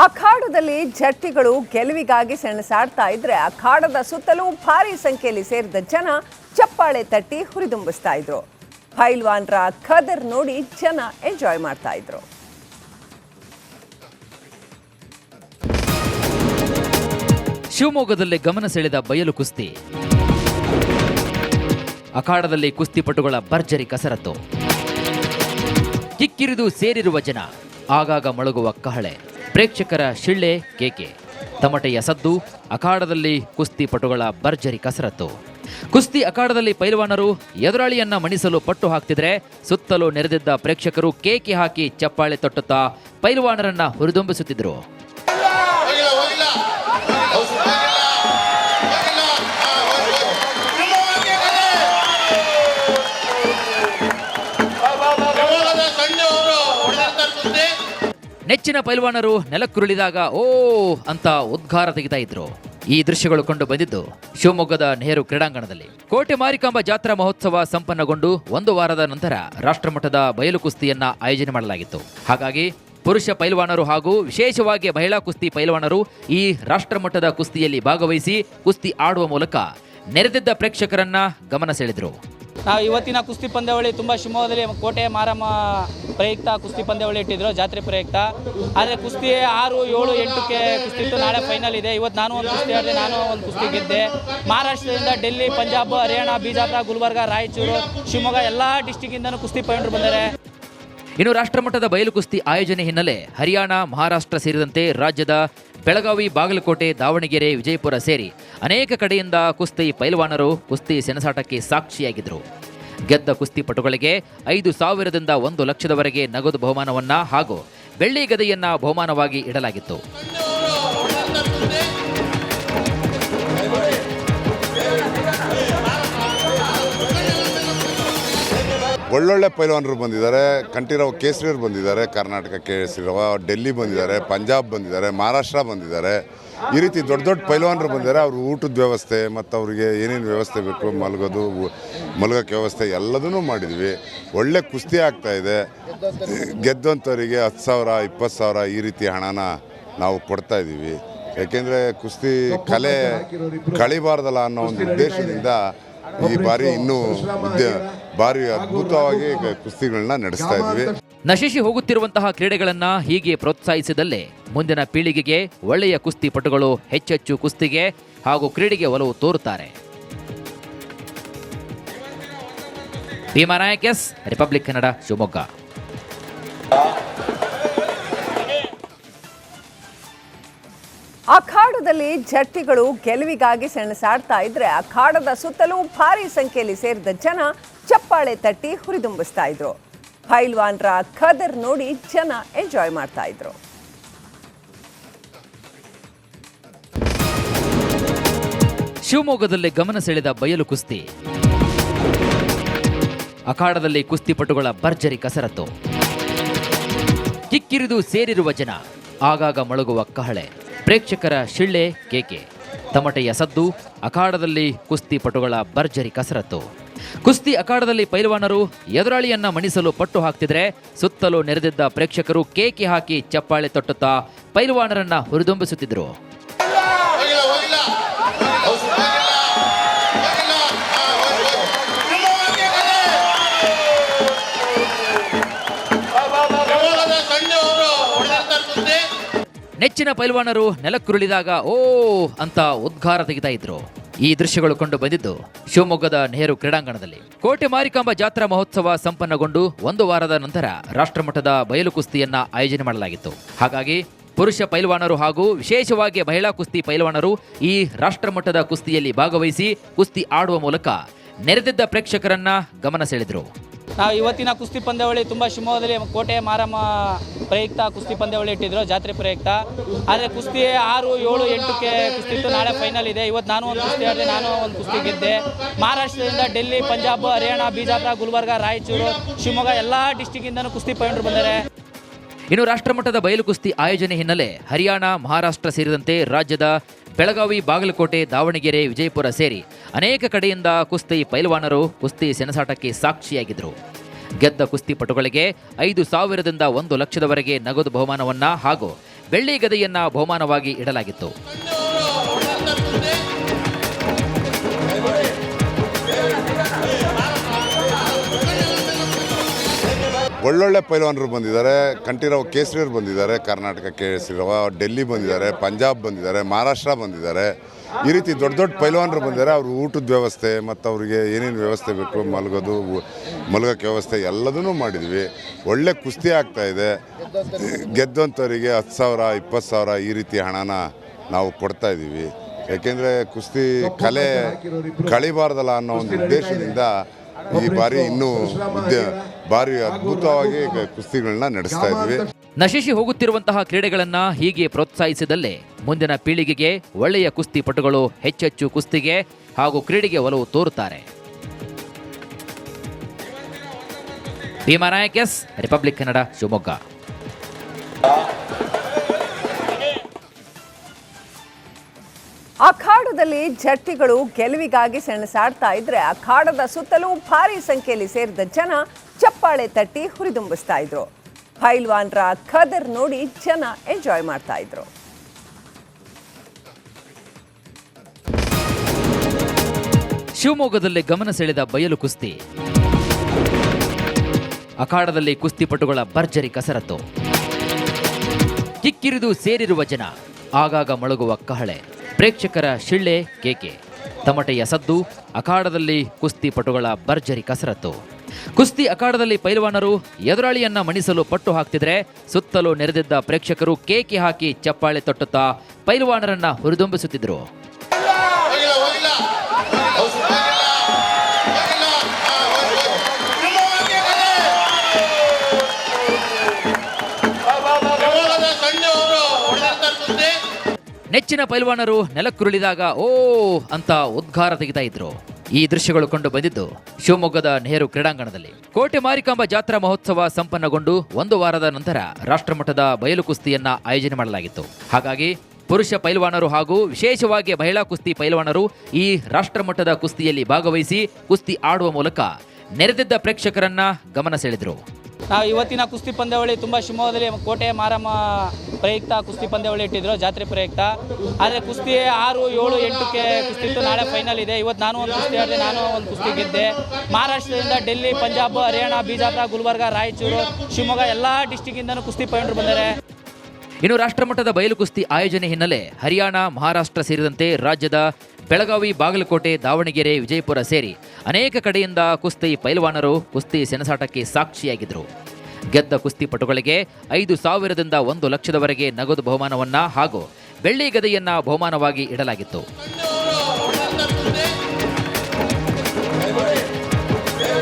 ಅಖಾಡದಲ್ಲಿ ಜಟ್ಟಿಗಳು ಗೆಲುವಿಗಾಗಿ ಸೆಣಸಾಡ್ತಾ ಇದ್ರೆ ಅಖಾಡದ ಸುತ್ತಲೂ ಭಾರಿ ಸಂಖ್ಯೆಯಲ್ಲಿ ಸೇರಿದ ಜನ ಚಪ್ಪಾಳೆ ತಟ್ಟಿ ಹುರಿದುಂಬಿಸ್ತಾ ಇದ್ರು. ಪೈಲ್ವಾನ್ರ ಖದರ್ ನೋಡಿ ಜನ ಎಂಜಾಯ್ ಮಾಡ್ತಾ ಇದ್ರು. ಶಿವಮೊಗ್ಗದಲ್ಲಿ ಗಮನ ಸೆಳೆದ ಬಯಲು ಕುಸ್ತಿ. ಅಖಾಡದಲ್ಲಿ ಕುಸ್ತಿಪಟುಗಳ ಭರ್ಜರಿ ಕಸರತ್ತು, ಕಿಕ್ಕಿರಿದು ಸೇರಿರುವ ಜನ, ಆಗಾಗ ಮೊಳಗುವ ಕಹಳೆ, ಪ್ರೇಕ್ಷಕರ ಶಿಳ್ಳೆ ಕೇಕೆ, ತಮಟೆಯ ಸದ್ದು. ಅಖಾಡದಲ್ಲಿ ಕುಸ್ತಿಪಟುಗಳ ಭರ್ಜರಿ ಕಸರತ್ತು. ಕುಸ್ತಿ ಅಖಾಡದಲ್ಲಿ ಪೈಲ್ವಾನರು ಎದುರಾಳಿಯನ್ನ ಮಣಿಸಲು ಪಟ್ಟು ಹಾಕ್ತಿದ್ರೆ ಸುತ್ತಲೂ ನೆರೆದಿದ್ದ ಪ್ರೇಕ್ಷಕರು ಕೇಕೆ ಹಾಕಿ ಚಪ್ಪಾಳೆ ತಟ್ಟುತ್ತಾ ಪೈಲ್ವಾನರನ್ನ ಹುರಿದುಂಬಿಸುತ್ತಿದ್ರು. ನೆಚ್ಚಿನ ಪೈಲ್ವಾನರು ನೆಲಕ್ಕುರುಳಿದಾಗ ಓ ಅಂತ ಉದ್ಗಾರ ತೆಗಿತಾ ಇದ್ರು. ಈ ದೃಶ್ಯಗಳು ಕಂಡು ಬಂದಿದ್ದು ಶಿವಮೊಗ್ಗದ ನೆಹರು ಕ್ರೀಡಾಂಗಣದಲ್ಲಿ. ಕೋಟೆ ಮಾರಿಕಾಂಬಾ ಜಾತ್ರಾ ಮಹೋತ್ಸವ ಸಂಪನ್ನಗೊಂಡು ಒಂದು ವಾರದ ನಂತರ ರಾಷ್ಟ್ರಮಟ್ಟದ ಬಯಲು ಕುಸ್ತಿಯನ್ನ ಆಯೋಜನೆ ಮಾಡಲಾಗಿತ್ತು. ಹಾಗಾಗಿ ಪುರುಷ ಪೈಲ್ವಾನರು ಹಾಗೂ ವಿಶೇಷವಾಗಿ ಮಹಿಳಾ ಕುಸ್ತಿ ಪೈಲ್ವಾನರು ಈ ರಾಷ್ಟ್ರಮಟ್ಟದ ಕುಸ್ತಿಯಲ್ಲಿ ಭಾಗವಹಿಸಿ ಕುಸ್ತಿ ಆಡುವ ಮೂಲಕ ನೆರೆದಿದ್ದ ಪ್ರೇಕ್ಷಕರನ್ನ ಗಮನ ಸೆಳೆದರು. ನಾವು ಇವತ್ತಿನ ಕುಸ್ತಿ ಪಂದ್ಯಾವಳಿ ತುಂಬ ಶಿವಮೊಗ್ಗದಲ್ಲಿ ಕೋಟೆ ಮಾರಮ್ಮ ಪ್ರಯುಕ್ತ ಕುಸ್ತಿ ಪಂದ್ಯಾವಳಿ ಇಟ್ಟಿದ್ರು, ಜಾತ್ರೆ ಪ್ರಯುಕ್ತ. ಆದರೆ ಕುಸ್ತಿ 6, 7, 8ಕ್ಕೆ ಕುಸ್ತಿ ಇತ್ತು. ನಾಳೆ ಫೈನಲ್ ಇದೆ. ಇವತ್ತು ನಾನು ಒಂದು ಕುಸ್ತಿ ಆಡಿದೆ, ನಾನು ಒಂದು ಕುಸ್ತಿ ಗೆದ್ದೆ. ಮಹಾರಾಷ್ಟ್ರದಿಂದ ಡೆಲ್ಲಿ, ಪಂಜಾಬ್, ಹರಿಯಾಣ, ಬಿಜಾಪುರ, ಗುಲ್ಬರ್ಗ, ರಾಯಚೂರು, ಶಿವಮೊಗ್ಗ ಎಲ್ಲ ಡಿಸ್ಟಿಕ್ಕಿಂದನೂ ಕುಸ್ತಿ ಪೈಂಡ್ರು ಬಂದರೆ. ಇನ್ನು ರಾಷ್ಟ್ರಮಟ್ಟದ ಬಯಲು ಕುಸ್ತಿ ಆಯೋಜನೆ ಹಿನ್ನೆಲೆ ಹರಿಯಾಣ, ಮಹಾರಾಷ್ಟ್ರ ಸೇರಿದಂತೆ ರಾಜ್ಯದ ಬೆಳಗಾವಿ, ಬಾಗಲಕೋಟೆ, ದಾವಣಗೆರೆ, ವಿಜಯಪುರ ಸೇರಿ ಅನೇಕ ಕಡೆಯಿಂದ ಕುಸ್ತಿ ಪೈಲ್ವಾನರು ಕುಸ್ತಿ ಸೆಣಸಾಟಕ್ಕೆ ಸಾಕ್ಷಿಯಾಗಿದ್ದರು. ಗೆದ್ದ ಕುಸ್ತಿಪಟುಗಳಿಗೆ 5,000ದಿಂದ 1 ಲಕ್ಷದವರೆಗೆ ನಗದು ಬಹುಮಾನವನ್ನ ಹಾಗೂ ಬೆಳ್ಳಿ ಗದೆಯನ್ನ ಬಹುಮಾನವಾಗಿ ಇಡಲಾಗಿತ್ತು. ಒಳ್ಳೊಳ್ಳೆ ಪೈಲ್ವಾನರು ಬಂದಿದ್ದಾರೆ. ಕಂಠೀರವ ಕೇಸರಿಯರು ಬಂದಿದ್ದಾರೆ, ಕರ್ನಾಟಕ ಕೇಸರಿರವ, ಡೆಲ್ಲಿ ಬಂದಿದ್ದಾರೆ, ಪಂಜಾಬ್ ಬಂದಿದ್ದಾರೆ, ಮಹಾರಾಷ್ಟ್ರ ಬಂದಿದ್ದಾರೆ. ಈ ರೀತಿ ದೊಡ್ಡ ದೊಡ್ಡ ಪೈಲ್ವಾನರು ಬಂದಿದ್ದಾರೆ. ಅವ್ರ ಊಟದ ವ್ಯವಸ್ಥೆ ಮತ್ತು ಅವರಿಗೆ ಏನೇನು ವ್ಯವಸ್ಥೆ ಬೇಕು, ಮಲಗೋಕ್ಕೆ ವ್ಯವಸ್ಥೆ ಎಲ್ಲದನ್ನೂ ಮಾಡಿದ್ವಿ. ಒಳ್ಳೆ ಕುಸ್ತಿ ಆಗ್ತಾಯಿದೆ. ಗೆದ್ದಂಥವರಿಗೆ 10,000, 20,000 ಈ ರೀತಿ ಹಣನ ನಾವು ಕೊಡ್ತಾಯಿದ್ದೀವಿ. ಯಾಕೆಂದರೆ ಕುಸ್ತಿ ಕಲೆ ಕಳಿಬಾರ್ದಲ್ಲ ಅನ್ನೋ ಒಂದು ಉದ್ದೇಶದಿಂದ ಈ ಬಾರಿ ಇನ್ನೂ ಭಾರಿ ಅದ್ಭುತವಾಗಿ ಕುಸ್ತಿಗಳನ್ನ ನಡೆಸ್ತಾ ಇದ್ವಿ. ನಶಿಸಿ ಹೋಗುತ್ತಿರುವಂತಹ ಕ್ರೀಡೆಗಳನ್ನ ಹೀಗೆ ಪ್ರೋತ್ಸಾಹಿಸಿದಲ್ಲೇ ಮುಂದಿನ ಪೀಳಿಗೆಗೆ ಒಳ್ಳೆಯ ಕುಸ್ತಿಪಟುಗಳು ಹೆಚ್ಚೆಚ್ಚು ಕುಸ್ತಿಗೆ ಹಾಗೂ ಕ್ರೀಡೆಗೆ ಒಲವು ತೋರುತ್ತಾರೆ. ಭೀಮಾ ನಾಯಕ್, ರಿಪಬ್ಲಿಕ್ ಕನ್ನಡ, ಶಿವಮೊಗ್ಗ. ಅಖಾಡದಲ್ಲಿ ಜಟ್ಟಿಗಳು ಗೆಲುವಿಗಾಗಿ ಸೆಣಸಾಡ್ತಾ ಇದ್ರೆ ಅಖಾಡದ ಸುತ್ತಲೂ ಭಾರಿ ಸಂಖ್ಯೆಯಲ್ಲಿ ಸೇರಿದ ಜನ ಚಪ್ಪಾಳೆ ತಟ್ಟಿ ಹುರಿದುಂಬಿಸ್ತಾ ಇದ್ರು. ಪೈಲ್ವಾನ್ರ ಖದರ್ ನೋಡಿ ಜನ ಎಂಜಾಯ್ ಮಾಡ್ತಾ ಇದ್ರು. ಶಿವಮೊಗ್ಗದಲ್ಲಿ ಗಮನ ಸೆಳೆದ ಬಯಲು ಕುಸ್ತಿ. ಅಖಾಡದಲ್ಲಿ ಕುಸ್ತಿಪಟುಗಳ ಭರ್ಜರಿ ಕಸರತ್ತು, ಕಿಕ್ಕಿರಿದು ಸೇರಿರುವ ಜನ, ಆಗಾಗ ಮೊಳಗುವ ಕಹಳೆ, ಪ್ರೇಕ್ಷಕರ ಶಿಳ್ಳೆ ಕೇಕೆ, ತಮಟೆಯ ಸದ್ದು. ಅಖಾಡದಲ್ಲಿ ಕುಸ್ತಿಪಟುಗಳ ಭರ್ಜರಿ ಕಸರತ್ತು. ಕುಸ್ತಿ ಅಖಾಡದಲ್ಲಿ ಪೈಲ್ವಾನರು ಎದುರಾಳಿಯನ್ನ ಮಣಿಸಲು ಪಟ್ಟು ಹಾಕ್ತಿದ್ರೆ ಸುತ್ತಲೂ ನೆರೆದಿದ್ದ ಪ್ರೇಕ್ಷಕರು ಕೇಕೆ ಹಾಕಿ ಚಪ್ಪಾಳೆ ತಟ್ಟುತ್ತಾ ಪೈಲ್ವಾನರನ್ನ ಹುರಿದುಂಬಿಸುತ್ತಿದ್ರು. ನೆಚ್ಚಿನ ಪೈಲ್ವಾನರು ನೆಲಕ್ಕುರುಳಿದಾಗ ಓ ಅಂತ ಉದ್ಗಾರ ತೆಗಿತಾ ಇದ್ರು. ಈ ದೃಶ್ಯಗಳು ಕಂಡು ಬಂದಿದ್ದು ಶಿವಮೊಗ್ಗದ ನೆಹರು ಕ್ರೀಡಾಂಗಣದಲ್ಲಿ. ಕೋಟೆ ಮಾರಿಕಾಂಬಾ ಜಾತ್ರಾ ಮಹೋತ್ಸವ ಸಂಪನ್ನಗೊಂಡು ಒಂದು ವಾರದ ನಂತರ ರಾಷ್ಟ್ರಮಟ್ಟದ ಬಯಲು ಕುಸ್ತಿಯನ್ನ ಆಯೋಜನೆ ಮಾಡಲಾಗಿತ್ತು. ಹಾಗಾಗಿ ಪುರುಷ ಪೈಲ್ವಾನರು ಹಾಗೂ ವಿಶೇಷವಾಗಿ ಮಹಿಳಾ ಕುಸ್ತಿ ಪೈಲ್ವಾನರು ಈ ರಾಷ್ಟ್ರಮಟ್ಟದ ಕುಸ್ತಿಯಲ್ಲಿ ಭಾಗವಹಿಸಿ ಕುಸ್ತಿ ಆಡುವ ಮೂಲಕ ನೆರೆದಿದ್ದ ಪ್ರೇಕ್ಷಕರನ್ನ ಗಮನ ಸೆಳೆದರು. ನಾವು ಇವತ್ತಿನ ಕುಸ್ತಿ ಪಂದ್ಯಾವಳಿ ತುಂಬ ಶಿವಮೊಗ್ಗದಲ್ಲಿ ಕೋಟೆ ಮಾರಮ್ಮ ಪ್ರಯುಕ್ತ ಕುಸ್ತಿ ಪಂದ್ಯಾವಳಿ ಇಟ್ಟಿದ್ರು, ಜಾತ್ರೆ ಪ್ರಯುಕ್ತ. ಆದರೆ ಕುಸ್ತಿ 6, 7, 8ಕ್ಕೆ ಕುಸ್ತಿ ಇತ್ತು. ನಾಳೆ ಫೈನಲ್ ಇದೆ. ಇವತ್ತು ನಾನು ಒಂದು ಕುಸ್ತಿ ಆಡಿದೆ, ನಾನು ಒಂದು ಕುಸ್ತಿ ಗೆದ್ದೆ. ಮಹಾರಾಷ್ಟ್ರದಿಂದ ಡೆಲ್ಲಿ, ಪಂಜಾಬ್, ಹರಿಯಾಣ, ಬಿಜಾಪುರ, ಗುಲ್ಬರ್ಗ, ರಾಯಚೂರು, ಶಿವಮೊಗ್ಗ ಎಲ್ಲ ಡಿಸ್ಟಿಕ್ಕಿಂದನೂ ಕುಸ್ತಿ ಪೈಂಡ್ರು ಬಂದರೆ. ಇನ್ನು ರಾಷ್ಟ್ರಮಟ್ಟದ ಬಯಲು ಕುಸ್ತಿ ಆಯೋಜನೆ ಹಿನ್ನೆಲೆ ಹರಿಯಾಣ, ಮಹಾರಾಷ್ಟ್ರ ಸೇರಿದಂತೆ ರಾಜ್ಯದ ಬೆಳಗಾವಿ, ಬಾಗಲಕೋಟೆ, ದಾವಣಗೆರೆ, ವಿಜಯಪುರ ಸೇರಿ ಅನೇಕ ಕಡೆಯಿಂದ ಕುಸ್ತಿ ಪೈಲ್ವಾನರು ಕುಸ್ತಿ ಸೆಣಸಾಟಕ್ಕೆ ಸಾಕ್ಷಿಯಾಗಿದ್ದರು. ಗೆದ್ದ ಕುಸ್ತಿಪಟುಗಳಿಗೆ 5,000ದಿಂದ 1 ಲಕ್ಷದವರೆಗೆ ನಗದು ಬಹುಮಾನವನ್ನ ಹಾಗೂ ಬೆಳ್ಳಿ ಗದೆಯನ್ನ ಬಹುಮಾನವಾಗಿ ಇಡಲಾಗಿತ್ತು. ಒಳ್ಳೊಳ್ಳೆ ಪೈಲ್ವಾನರು ಬಂದಿದ್ದಾರೆ. ಕಂಠೀರವ ಕೇಸರಿಯರು ಬಂದಿದ್ದಾರೆ, ಕರ್ನಾಟಕ ಕೇಸರಿರವ, ಡೆಲ್ಲಿ ಬಂದಿದ್ದಾರೆ, ಪಂಜಾಬ್ ಬಂದಿದ್ದಾರೆ, ಮಹಾರಾಷ್ಟ್ರ ಬಂದಿದ್ದಾರೆ. ಈ ರೀತಿ ದೊಡ್ಡ ದೊಡ್ಡ ಪೈಲ್ವಾನರು ಬಂದಿದ್ದಾರೆ. ಅವ್ರ ಊಟದ ವ್ಯವಸ್ಥೆ ಮತ್ತು ಅವರಿಗೆ ಏನೇನು ವ್ಯವಸ್ಥೆ ಬೇಕು, ಮಲಗೋಕ್ಕೆ ವ್ಯವಸ್ಥೆ ಎಲ್ಲದನ್ನೂ ಮಾಡಿದ್ವಿ. ಒಳ್ಳೆ ಕುಸ್ತಿ ಆಗ್ತಾಯಿದೆ. ಗೆದ್ದಂಥವರಿಗೆ 10,000 20,000 ಈ ರೀತಿ ಹಣನ ನಾವು ಕೊಡ್ತಾಯಿದ್ದೀವಿ. ಯಾಕೆಂದರೆ ಕುಸ್ತಿ ಕಲೆ ಕಳಿಬಾರ್ದಲ್ಲ ಅನ್ನೋ ಒಂದು ಉದ್ದೇಶದಿಂದ ಈ ಬಾರಿ ಇನ್ನೂ ಭಾರಿ ಅದ್ಭುತವಾಗಿ ಕುಸ್ತಿಗಳನ್ನ ನಡೆಸ್ತಾ ಇದ್ವಿ. ನಶಿಸಿ ಹೋಗುತ್ತಿರುವಂತಹ ಕ್ರೀಡೆಗಳನ್ನ ಹೀಗೆ ಪ್ರೋತ್ಸಾಹಿಸಿದಲ್ಲೇ ಮುಂದಿನ ಪೀಳಿಗೆಗೆ ಒಳ್ಳೆಯ ಕುಸ್ತಿಪಟುಗಳು ಹೆಚ್ಚೆಚ್ಚು ಕುಸ್ತಿಗೆ ಹಾಗೂ ಕ್ರೀಡೆಗೆ ಒಲವು ತೋರುತ್ತಾರೆ. Bheema Nayak, S, Republic Kannada, Shivamogga. ಅಖಾಡದಲ್ಲಿ ಜಟ್ಟಿಗಳು ಗೆಲುವಿಗಾಗಿ ಸೆಣಸಾಡ್ತಾ ಇದ್ರೆ ಅಖಾಡದ ಸುತ್ತಲೂ ಭಾರಿ ಸಂಖ್ಯೆಯಲ್ಲಿ ಸೇರಿದ ಜನ ಚಪ್ಪಾಳೆ ತಟ್ಟಿ ಹುರಿದುಂಬಿಸ್ತಾ ಇದ್ರು. ಪೈಲ್ವಾನ್ರ ಖದರ್ ನೋಡಿ ಜನ ಎಂಜಾಯ್ ಮಾಡ್ತಾ ಇದ್ರು. ಶಿವಮೊಗ್ಗದಲ್ಲಿ ಗಮನ ಸೆಳೆದ ಬಯಲು ಕುಸ್ತಿ. ಅಖಾಡದಲ್ಲಿ ಕುಸ್ತಿಪಟುಗಳ ಭರ್ಜರಿ ಕಸರತ್ತು, ಕಿಕ್ಕಿರಿದು ಸೇರಿರುವ ಜನ, ಆಗಾಗ ಮೊಳಗುವ ಕಹಳೆ, ಪ್ರೇಕ್ಷಕರ ಶಿಳ್ಳೆ ಕೇಕೆ, ತಮಟೆಯ ಸದ್ದು, ಅಖಾಡದಲ್ಲಿ ಕುಸ್ತಿಪಟುಗಳ ಭರ್ಜರಿ ಕಸರತ್ತು. ಕುಸ್ತಿ ಅಖಾಡದಲ್ಲಿ ಪೈಲ್ವಾನರು ಎದುರಾಳಿಯನ್ನ ಮಣಿಸಲು ಪಟ್ಟು ಹಾಕ್ತಿದ್ರೆ ಸುತ್ತಲೂ ನೆರೆದಿದ್ದ ಪ್ರೇಕ್ಷಕರು ಕೇಕೆ ಹಾಕಿ ಚಪ್ಪಾಳೆ ತಟ್ಟುತ್ತಾ ಪೈಲ್ವಾನರನ್ನ ಹುರಿದುಂಬಿಸುತ್ತಿದ್ರು. ನೆಚ್ಚಿನ ಪೈಲ್ವಾನರು ನೆಲಕ್ಕುರುಳಿದಾಗ ಓ ಅಂತ ಉದ್ಗಾರ ತೆಗಿತಾ ಇದ್ರು. ಈ ದೃಶ್ಯಗಳು ಕಂಡು ಬಂದಿದ್ದು ಶಿವಮೊಗ್ಗದ ನೆಹರು ಕ್ರೀಡಾಂಗಣದಲ್ಲಿ. ಕೋಟೆ ಮಾರಿಕಾಂಬ ಜಾತ್ರಾ ಮಹೋತ್ಸವ ಸಂಪನ್ನಗೊಂಡು 1 ವಾರದ ನಂತರ ರಾಷ್ಟ್ರಮಟ್ಟದ ಬಯಲು ಕುಸ್ತಿಯನ್ನ ಆಯೋಜನೆ ಮಾಡಲಾಗಿತ್ತು. ಹಾಗಾಗಿ ಪುರುಷ ಪೈಲ್ವಾನರು ಹಾಗೂ ವಿಶೇಷವಾಗಿ ಮಹಿಳಾ ಕುಸ್ತಿ ಪೈಲ್ವಾನರು ಈ ರಾಷ್ಟ್ರಮಟ್ಟದ ಕುಸ್ತಿಯಲ್ಲಿ ಭಾಗವಹಿಸಿ ಕುಸ್ತಿ ಆಡುವ ಮೂಲಕ ನೆರೆದಿದ್ದ ಪ್ರೇಕ್ಷಕರನ್ನ ಗಮನ ಸೆಳೆದರು. ನಾವು ಇವತ್ತಿನ ಕುಸ್ತಿ ಪಂದ್ಯಾವಳಿ ತುಂಬ ಶಿವಮೊಗ್ಗದಲ್ಲಿ ಕೋಟೆ ಮಾರಮ್ಮ ಪ್ರಯುಕ್ತ ಕುಸ್ತಿ ಪಂದ್ಯಾವಳಿ ಇಟ್ಟಿದ್ರು, ಜಾತ್ರೆ ಪ್ರಯುಕ್ತ. ಆದರೆ ಕುಸ್ತಿ 6, 7, 8ಕ್ಕೆ ಕುಸ್ತಿ ಇತ್ತು. ನಾಳೆ ಫೈನಲ್ ಇದೆ. ಇವತ್ತು ನಾನು ಒಂದು ಕುಸ್ತಿ ಆಡಿದೆ, ನಾನು ಒಂದು ಕುಸ್ತಿ ಗೆದ್ದೆ. ಮಹಾರಾಷ್ಟ್ರದಿಂದ ಡೆಲ್ಲಿ, ಪಂಜಾಬ್, ಹರಿಯಾಣ, ಬಿಜಾಪುರ, ಗುಲ್ಬರ್ಗ, ರಾಯಚೂರು, ಶಿವಮೊಗ್ಗ ಎಲ್ಲ ಡಿಸ್ಟಿಕ್ಕಿಂದನೂ ಕುಸ್ತಿ ಪೈಲ್ವಾನರು ಬಂದರೆ. ಇನ್ನು ರಾಷ್ಟ್ರಮಟ್ಟದ ಬಯಲು ಕುಸ್ತಿ ಆಯೋಜನೆ ಹಿನ್ನೆಲೆ ಹರಿಯಾಣ, ಮಹಾರಾಷ್ಟ್ರ ಸೇರಿದಂತೆ ರಾಜ್ಯದ ಬೆಳಗಾವಿ, ಬಾಗಲಕೋಟೆ, ದಾವಣಗೆರೆ, ವಿಜಯಪುರ ಸೇರಿ ಅನೇಕ ಕಡೆಯಿಂದ ಕುಸ್ತಿ ಪೈಲ್ವಾನರು ಕುಸ್ತಿ ಸೆಣಸಾಟಕ್ಕೆ ಸಾಕ್ಷಿಯಾಗಿದ್ದರು. ಗೆದ್ದ ಕುಸ್ತಿಪಟುಗಳಿಗೆ 5,000ದಿಂದ 1 ಲಕ್ಷದವರೆಗೆ ನಗದು ಬಹುಮಾನವನ್ನ ಹಾಗೂ ಬೆಳ್ಳಿ ಗದೆಯನ್ನ ಬಹುಮಾನವಾಗಿ ಇಡಲಾಗಿತ್ತು.